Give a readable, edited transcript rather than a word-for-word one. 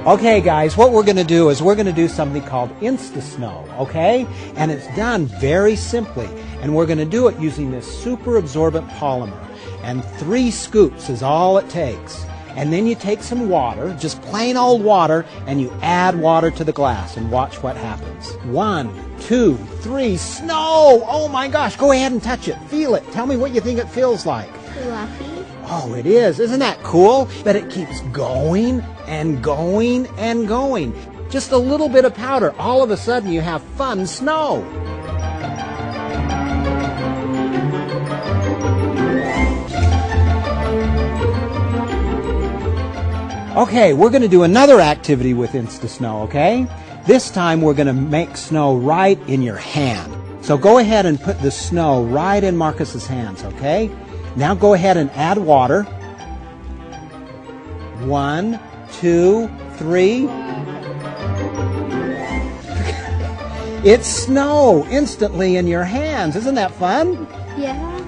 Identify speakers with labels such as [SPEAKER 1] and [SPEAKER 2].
[SPEAKER 1] Okay, guys, what we're going to do is we're going to do something called Insta-Snow, okay? And it's done very simply. And we're going to do it using this super absorbent polymer. And 3 scoops is all it takes. And then you take some water, just plain old water, and you add water to the glass and watch what happens. 1, 2, 3, snow! Oh my gosh, go ahead and touch it. Feel it. Tell me what you think it feels like.
[SPEAKER 2] Fluffy.
[SPEAKER 1] Oh, it is. Isn't that cool? But it keeps going and going and going. Just a little bit of powder. All of a sudden you have fun snow. Okay, we're going to do another activity with Insta-Snow, okay? This time we're going to make snow right in your hand. So go ahead and put the snow right in Marcus's hands, okay? Now go ahead and add water. 1, 2, 3. It's snow instantly in your hands. Isn't that fun?
[SPEAKER 2] Yeah.